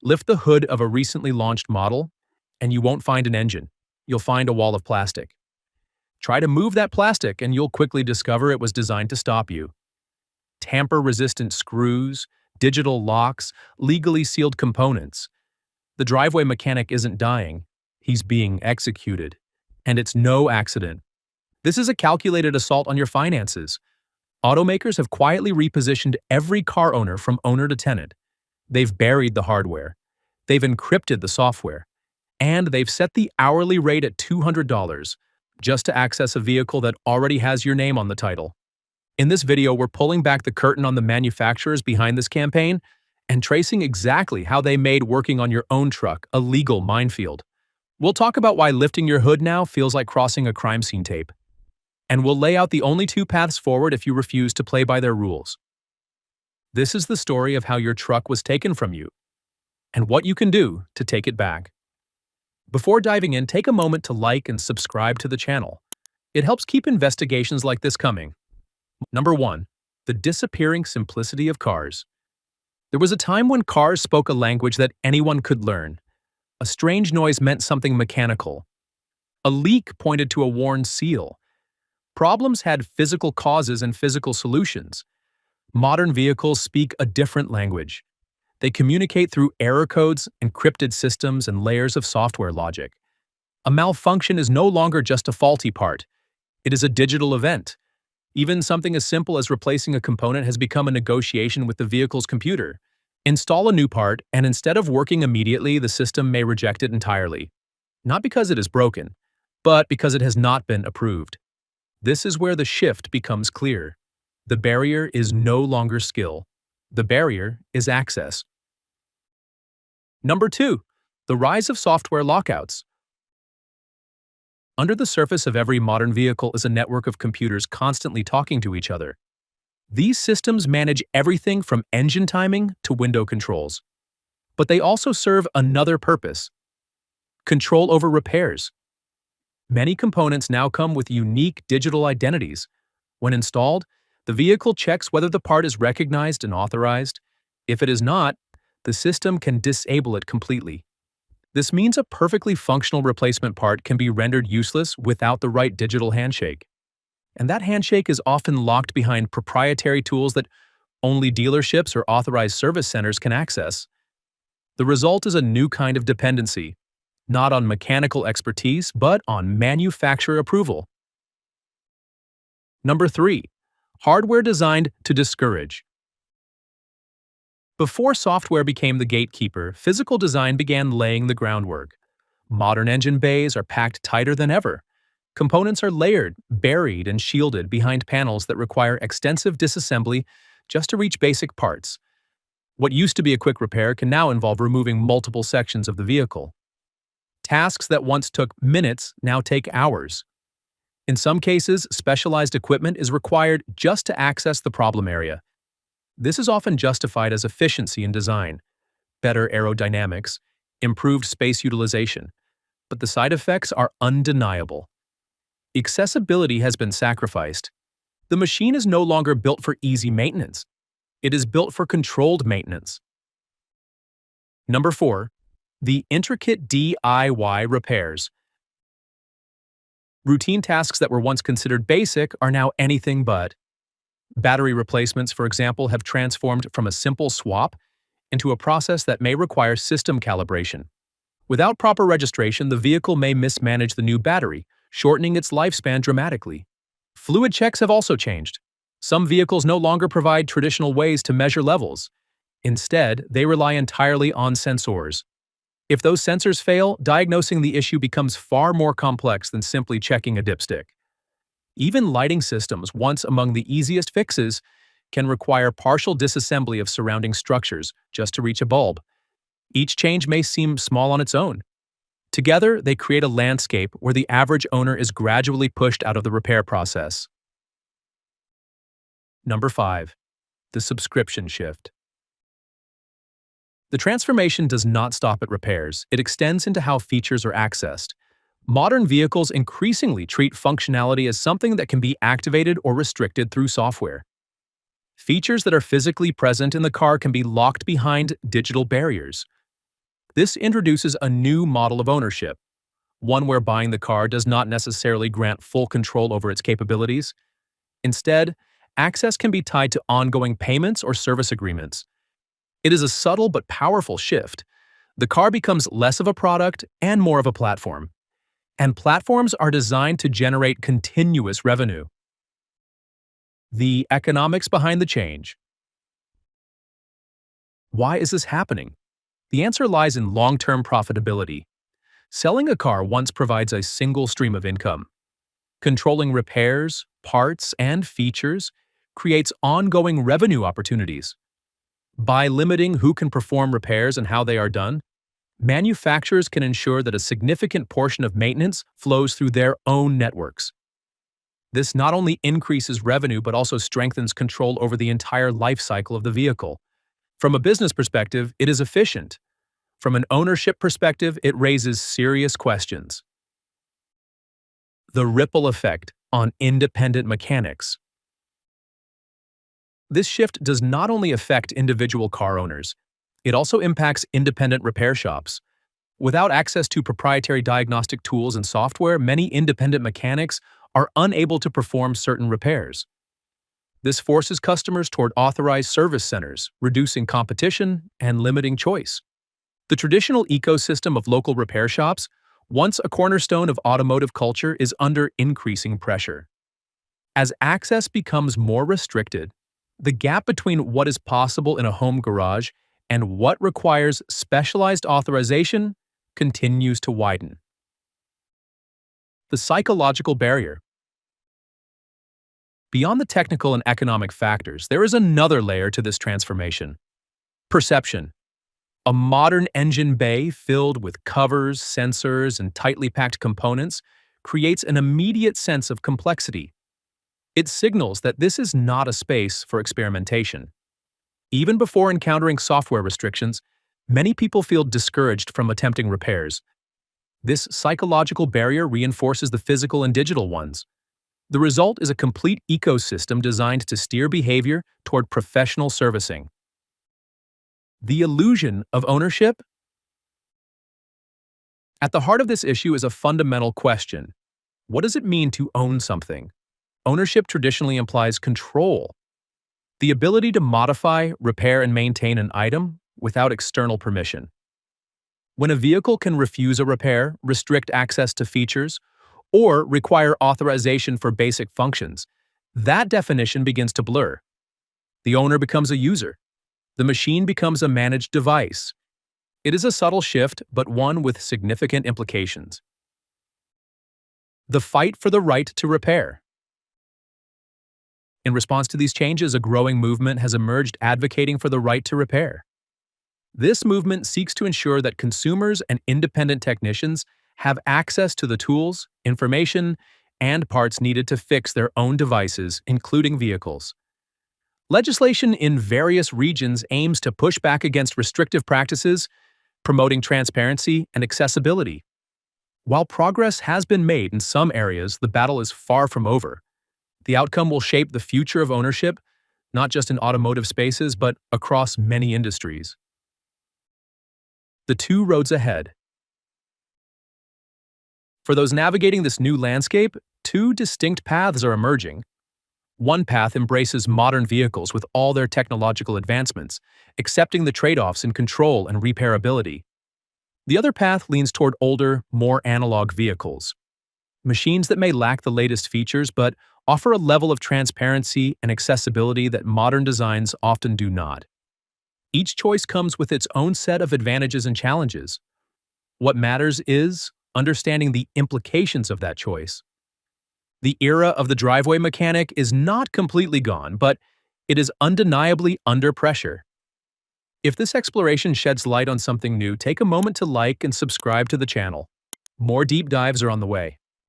Lift the hood of a recently launched model, and you won't find an engine. You'll find a wall of plastic. Try to move that plastic, and you'll quickly discover it was designed to stop you. Tamper-resistant screws, digital locks, legally sealed components. The driveway mechanic isn't dying, he's being executed. And it's no accident. This is a calculated assault on your finances. Automakers have quietly repositioned every car owner from owner to tenant. They've buried the hardware. They've encrypted the software. And they've set the hourly rate at $200 just to access a vehicle that already has your name on the title. In this video, we're pulling back the curtain on the manufacturers behind this campaign and tracing exactly how they made working on your own truck a legal minefield. We'll talk about why lifting your hood now feels like crossing a crime scene tape. And we'll lay out the only two paths forward if you refuse to play by their rules. This is the story of how your truck was taken from you and what you can do to take it back. Before diving in, take a moment to like and subscribe to the channel. It helps keep investigations like this coming. Number 1. The disappearing simplicity of cars. There was a time when cars spoke a language that anyone could learn. A strange noise meant something mechanical. A leak pointed to a worn seal. Problems had physical causes and physical solutions. Modern vehicles speak a different language. They communicate through error codes, encrypted systems, and layers of software logic. A malfunction is no longer just a faulty part. It is a digital event. Even something as simple as replacing a component has become a negotiation with the vehicle's computer. Install a new part, and instead of working immediately, the system may reject it entirely. Not because it is broken, but because it has not been approved. This is where the shift becomes clear. The barrier is no longer skill. The barrier is access. Number 2. The rise of software lockouts. Under the surface of every modern vehicle is a network of computers constantly talking to each other. These systems manage everything from engine timing to window controls. But they also serve another purpose: control over repairs. Many components now come with unique digital identities. When installed, the vehicle checks whether the part is recognized and authorized. If it is not, the system can disable it completely. This means a perfectly functional replacement part can be rendered useless without the right digital handshake. And that handshake is often locked behind proprietary tools that only dealerships or authorized service centers can access. The result is a new kind of dependency, not on mechanical expertise, but on manufacturer approval. Number 3. Hardware designed to discourage. Before software became the gatekeeper, physical design began laying the groundwork. Modern engine bays are packed tighter than ever. Components are layered, buried, and shielded behind panels that require extensive disassembly just to reach basic parts. What used to be a quick repair can now involve removing multiple sections of the vehicle. Tasks that once took minutes now take hours. In some cases, specialized equipment is required just to access the problem area. This is often justified as efficiency in design, better aerodynamics, improved space utilization, but the side effects are undeniable. Accessibility has been sacrificed. The machine is no longer built for easy maintenance. It is built for controlled maintenance. Number 4. The intricate DIY repairs. Routine tasks that were once considered basic are now anything but. Battery replacements, for example, have transformed from a simple swap into a process that may require system calibration. Without proper registration, the vehicle may mismanage the new battery, shortening its lifespan dramatically. Fluid checks have also changed. Some vehicles no longer provide traditional ways to measure levels. Instead, they rely entirely on sensors. If those sensors fail, diagnosing the issue becomes far more complex than simply checking a dipstick. Even lighting systems, once among the easiest fixes, can require partial disassembly of surrounding structures just to reach a bulb. Each change may seem small on its own. Together, they create a landscape where the average owner is gradually pushed out of the repair process. Number 5. The subscription shift. The transformation does not stop at repairs. It extends into how features are accessed. Modern vehicles increasingly treat functionality as something that can be activated or restricted through software. Features that are physically present in the car can be locked behind digital barriers. This introduces a new model of ownership, one where buying the car does not necessarily grant full control over its capabilities. Instead, access can be tied to ongoing payments or service agreements. It is a subtle but powerful shift. The car becomes less of a product and more of a platform. And platforms are designed to generate continuous revenue. The economics behind the change. Why is this happening? The answer lies in long-term profitability. Selling a car once provides a single stream of income. Controlling repairs, parts, and features creates ongoing revenue opportunities. By limiting who can perform repairs and how they are done, manufacturers can ensure that a significant portion of maintenance flows through their own networks. This not only increases revenue but also strengthens control over the entire life cycle of the vehicle. From a business perspective, it is efficient. From an ownership perspective, it raises serious questions. The ripple effect on independent mechanics. This shift does not only affect individual car owners, it also impacts independent repair shops. Without access to proprietary diagnostic tools and software, many independent mechanics are unable to perform certain repairs. This forces customers toward authorized service centers, reducing competition and limiting choice. The traditional ecosystem of local repair shops, once a cornerstone of automotive culture, is under increasing pressure. As access becomes more restricted, the gap between what is possible in a home garage and what requires specialized authorization continues to widen. The psychological barrier. Beyond the technical and economic factors, there is another layer to this transformation. Perception. A modern engine bay filled with covers, sensors, and tightly packed components creates an immediate sense of complexity. It signals that this is not a space for experimentation. Even before encountering software restrictions, many people feel discouraged from attempting repairs. This psychological barrier reinforces the physical and digital ones. The result is a complete ecosystem designed to steer behavior toward professional servicing. The illusion of ownership? At the heart of this issue is a fundamental question. What does it mean to own something? Ownership traditionally implies control, the ability to modify, repair, and maintain an item without external permission. When a vehicle can refuse a repair, restrict access to features, or require authorization for basic functions, that definition begins to blur. The owner becomes a user. The machine becomes a managed device. It is a subtle shift, but one with significant implications. The fight for the right to repair. In response to these changes, a growing movement has emerged advocating for the right to repair. This movement seeks to ensure that consumers and independent technicians have access to the tools, information, and parts needed to fix their own devices, including vehicles. Legislation in various regions aims to push back against restrictive practices, promoting transparency and accessibility. While progress has been made in some areas, the battle is far from over. The outcome will shape the future of ownership, not just in automotive spaces, but across many industries. The two roads ahead. For those navigating this new landscape, two distinct paths are emerging. One path embraces modern vehicles with all their technological advancements, accepting the trade-offs in control and repairability. The other path leans toward older, more analog vehicles. Machines that may lack the latest features but offer a level of transparency and accessibility that modern designs often do not. Each choice comes with its own set of advantages and challenges. What matters is understanding the implications of that choice. The era of the driveway mechanic is not completely gone, but it is undeniably under pressure. If this exploration sheds light on something new, take a moment to like and subscribe to the channel. More deep dives are on the way.